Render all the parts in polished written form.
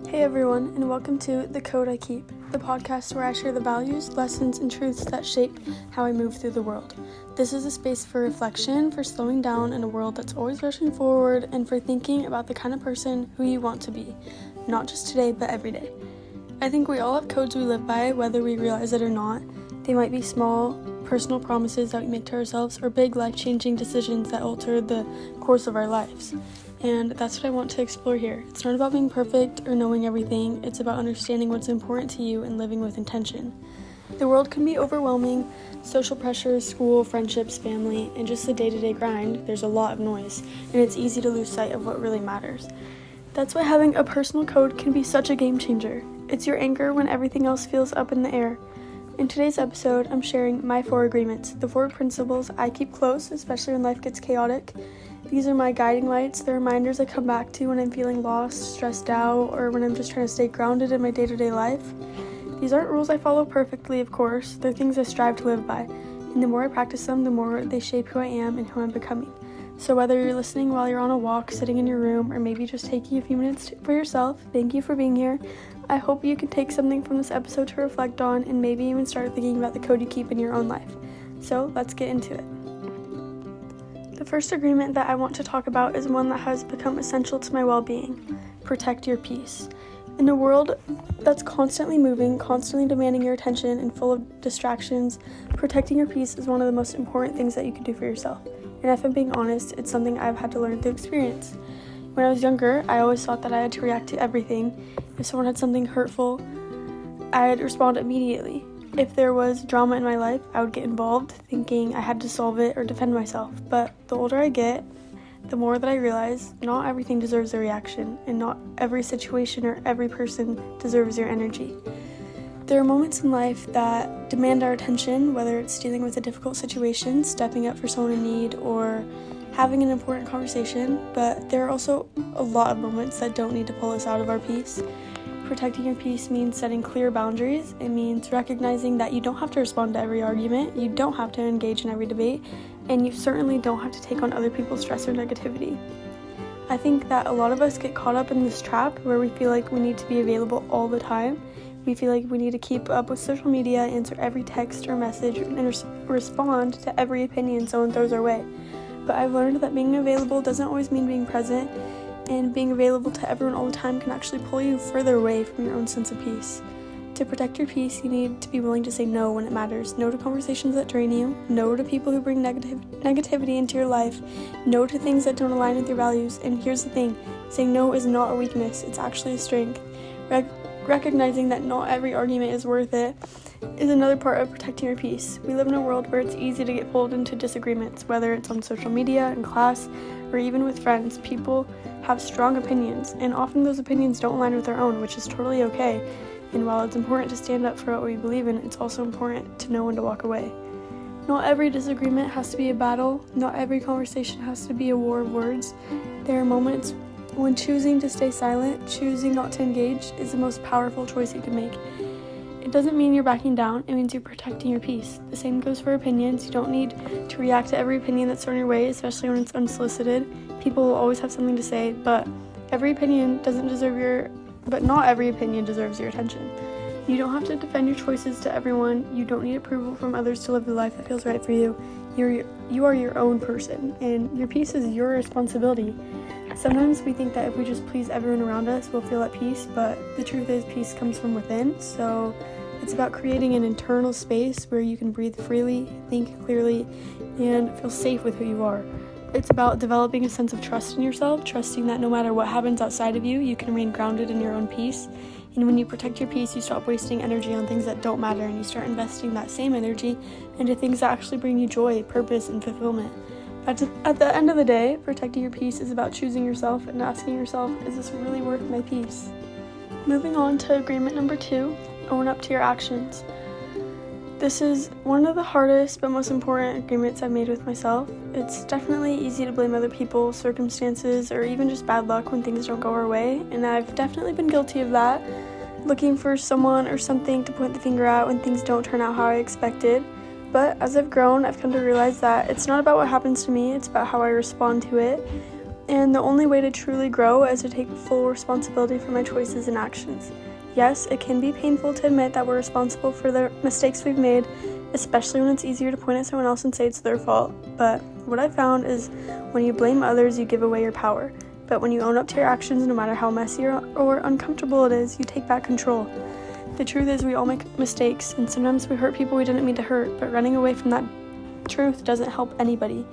Hey everyone, and welcome to The Code I Keep, the podcast where I share the values, lessons, and truths that shape how I move through the world. This is a space for reflection, for slowing down in a world that's always rushing forward, and for thinking about the kind of person who you want to be, not just today, but every day. I think we all have codes we live by, whether we realize it or not. They might be small, personal promises that we make to ourselves, or big life-changing decisions that alter the course of our lives. And that's what I want to explore here. It's not about being perfect or knowing everything. It's about understanding what's important to you and living with intention. The world can be overwhelming. Social pressure, school, friendships, family, and just the day-to-day grind. There's a lot of noise, and it's easy to lose sight of what really matters. That's why having a personal code can be such a game changer. It's your anchor when everything else feels up in the air. In today's episode, I'm sharing my 4 agreements, the 4 principles I keep close, especially when life gets chaotic. These are my guiding lights, the reminders I come back to when I'm feeling lost, stressed out, or when I'm just trying to stay grounded in my day-to-day life. These aren't rules I follow perfectly, of course. They're things I strive to live by. And the more I practice them, the more they shape who I am and who I'm becoming. So whether you're listening while you're on a walk, sitting in your room, or maybe just taking a few minutes for yourself, thank you for being here. I hope you can take something from this episode to reflect on and maybe even start thinking about the code you keep in your own life. So let's get into it. The first agreement that I want to talk about is one that has become essential to my well-being. Protect your peace. In a world that's constantly moving, constantly demanding your attention, and full of distractions, protecting your peace is one of the most important things that you can do for yourself. And if I'm being honest, it's something I've had to learn through experience. When I was younger, I always thought that I had to react to everything. If someone had something hurtful, I'd respond immediately. If there was drama in my life, I would get involved, thinking I had to solve it or defend myself. But the older I get, the more that I realize not everything deserves a reaction, and not every situation or every person deserves your energy. There are moments in life that demand our attention, whether it's dealing with a difficult situation, stepping up for someone in need, or having an important conversation, but there are also a lot of moments that don't need to pull us out of our peace. Protecting your peace means setting clear boundaries. It means recognizing that you don't have to respond to every argument, you don't have to engage in every debate, and you certainly don't have to take on other people's stress or negativity. I think that a lot of us get caught up in this trap where we feel like we need to be available all the time. We feel like we need to keep up with social media, answer every text or message, and respond to every opinion someone throws our way. But I've learned that being available doesn't always mean being present, and being available to everyone all the time can actually pull you further away from your own sense of peace. To protect your peace, you need to be willing to say no when it matters. No to conversations that drain you. No to people who bring negativity into your life. No to things that don't align with your values. And here's the thing, saying no is not a weakness, it's actually a strength. Recognizing that not every argument is worth it is another part of protecting your peace. We live in a world where it's easy to get pulled into disagreements, whether it's on social media, in class, or even with friends. People have strong opinions, and often those opinions don't align with our own, which is totally okay. And while it's important to stand up for what we believe in, it's also important to know when to walk away. Not every disagreement has to be a battle. Not every conversation has to be a war of words. There are moments when choosing to stay silent, choosing not to engage, is the most powerful choice you can make. It doesn't mean you're backing down, it means you're protecting your peace. The same goes for opinions. You don't need to react to every opinion that's thrown your way, especially when it's unsolicited. People will always have something to say, but not every opinion deserves your attention. You don't have to defend your choices to everyone. You don't need approval from others to live the life that feels right for you. You are your own person, and your peace is your responsibility. Sometimes we think that if we just please everyone around us, we'll feel at peace, but the truth is peace comes from within. So it's about creating an internal space where you can breathe freely, think clearly, and feel safe with who you are. It's about developing a sense of trust in yourself, trusting that no matter what happens outside of you, you can remain grounded in your own peace. And when you protect your peace, you stop wasting energy on things that don't matter, and you start investing that same energy into things that actually bring you joy, purpose, and fulfillment. At the end of the day, protecting your peace is about choosing yourself and asking yourself, is this really worth my peace? Moving on to agreement number 2, own up to your actions. This is one of the hardest but most important agreements I've made with myself. It's definitely easy to blame other people, circumstances, or even just bad luck when things don't go our way, and I've definitely been guilty of that, looking for someone or something to point the finger at when things don't turn out how I expected. But as I've grown, I've come to realize that it's not about what happens to me, it's about how I respond to it. and the only way to truly grow is to take full responsibility for my choices and actions. Yes, it can be painful to admit that we're responsible for the mistakes we've made, especially when it's easier to point at someone else and say it's their fault. But what I found is when you blame others, you give away your power. But when you own up to your actions, no matter how messy or uncomfortable it is, you take back control. The truth is we all make mistakes, and sometimes we hurt people we didn't mean to hurt, but running away from that truth doesn't help anybody.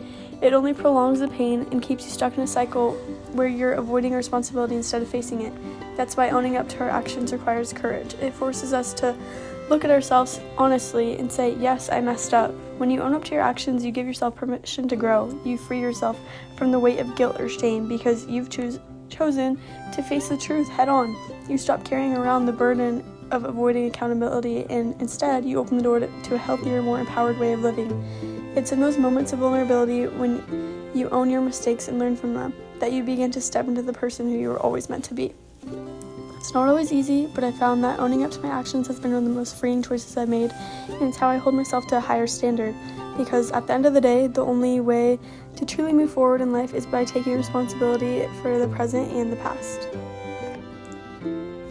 It only prolongs the pain and keeps you stuck in a cycle where you're avoiding responsibility instead of facing it. That's why owning up to our actions requires courage. It forces us to look at ourselves honestly and say, yes, I messed up. When you own up to your actions, you give yourself permission to grow. You free yourself from the weight of guilt or shame because you've chosen to face the truth head on. You stop carrying around the burden of avoiding accountability, and instead you open the door to a healthier, more empowered way of living. It's in those moments of vulnerability when you own your mistakes and learn from them that you begin to step into the person who you were always meant to be. It's not always easy, but I found that owning up to my actions has been one of the most freeing choices I've made, and it's how I hold myself to a higher standard, because at the end of the day, the only way to truly move forward in life is by taking responsibility for the present and the past.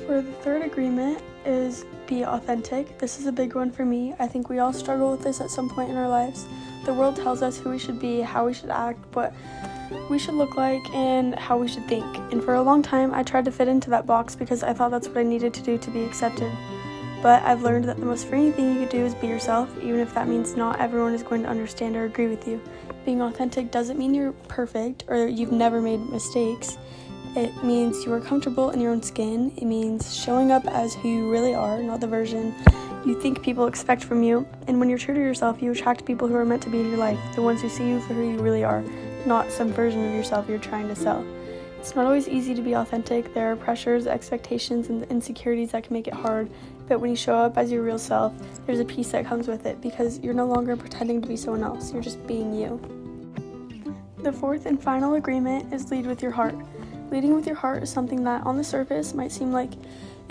For the third agreement is be authentic. This is a big one for me. I think we all struggle with this at some point in our lives. The world tells us who we should be, how we should act, what we should look like, and how we should think. And for a long time, I tried to fit into that box because I thought that's what I needed to do to be accepted. But I've learned that the most freeing thing you could do is be yourself, even if that means not everyone is going to understand or agree with you. Being authentic doesn't mean you're perfect or you've never made mistakes. It means you are comfortable in your own skin. It means showing up as who you really are, not the version you think people expect from you. And when you're true to yourself, you attract people who are meant to be in your life, the ones who see you for who you really are, not some version of yourself you're trying to sell. It's not always easy to be authentic. There are pressures, expectations, and insecurities that can make it hard. But when you show up as your real self, there's a peace that comes with it because you're no longer pretending to be someone else. You're just being you. The fourth and final agreement is lead with your heart. Leading with your heart is something that on the surface might seem like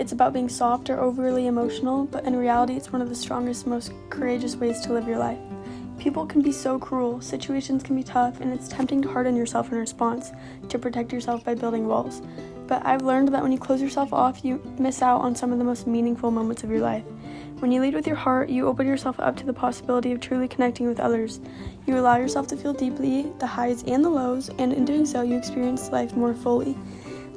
it's about being soft or overly emotional, but in reality it's one of the strongest, most courageous ways to live your life. People can be so cruel, situations can be tough, and it's tempting to harden yourself in response, to protect yourself by building walls. But I've learned that when you close yourself off, you miss out on some of the most meaningful moments of your life. When you lead with your heart, you open yourself up to the possibility of truly connecting with others. You allow yourself to feel deeply, the highs and the lows, and in doing so, you experience life more fully.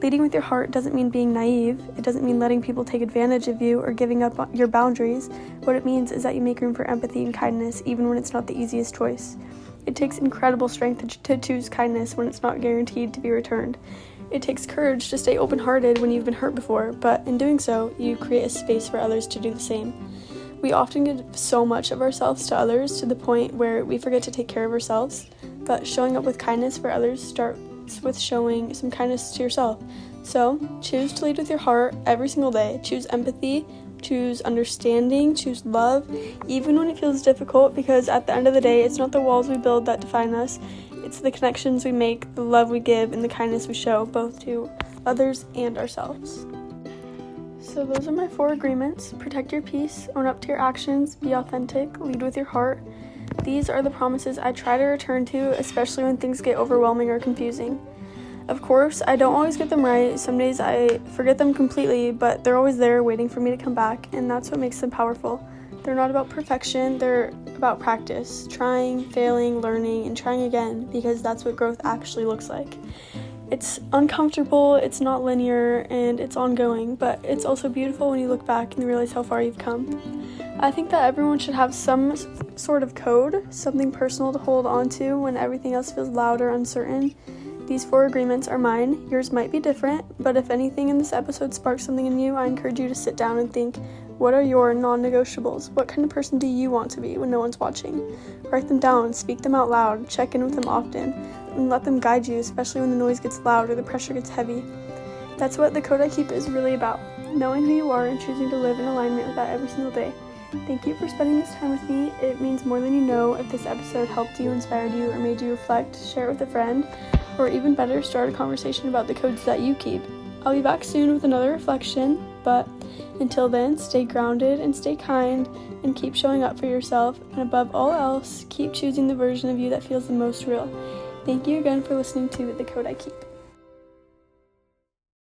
Leading with your heart doesn't mean being naive. It doesn't mean letting people take advantage of you or giving up on your boundaries. What it means is that you make room for empathy and kindness, even when it's not the easiest choice. It takes incredible strength to choose kindness when it's not guaranteed to be returned. It takes courage to stay open-hearted when you've been hurt before, but in doing so, you create a space for others to do the same. We often give so much of ourselves to others to the point where we forget to take care of ourselves, but showing up with kindness for others starts with showing some kindness to yourself. So, choose to lead with your heart every single day. Choose empathy, choose understanding, choose love, even when it feels difficult, because at the end of the day, it's not the walls we build that define us. It's the connections we make, the love we give, and the kindness we show, both to others and ourselves. So those are my 4 agreements. Protect your peace, own up to your actions, be authentic, lead with your heart. These are the promises I try to return to, especially when things get overwhelming or confusing. Of course, I don't always get them right. Some days I forget them completely, but they're always there waiting for me to come back, and that's what makes them powerful. They're not about perfection, they're about practice, trying, failing, learning, and trying again, because that's what growth actually looks like. It's uncomfortable, it's not linear, and it's ongoing, but it's also beautiful when you look back and realize how far you've come. I think that everyone should have some sort of code, something personal to hold on to when everything else feels loud or uncertain. These 4 agreements are mine. Yours might be different, but if anything in this episode sparks something in you, I encourage you to sit down and think, what are your non-negotiables? What kind of person do you want to be when no one's watching? Write them down, speak them out loud, check in with them often, and let them guide you, especially when the noise gets loud or the pressure gets heavy. That's what the code I keep is really about, knowing who you are and choosing to live in alignment with that every single day. Thank you for spending this time with me. It means more than you know. If this episode helped you, inspired you, or made you reflect, share it with a friend, or even better, start a conversation about the codes that you keep. I'll be back soon with another reflection, but until then, stay grounded and stay kind, and keep showing up for yourself, and above all else, keep choosing the version of you that feels the most real. Thank you again for listening to The Code I Keep.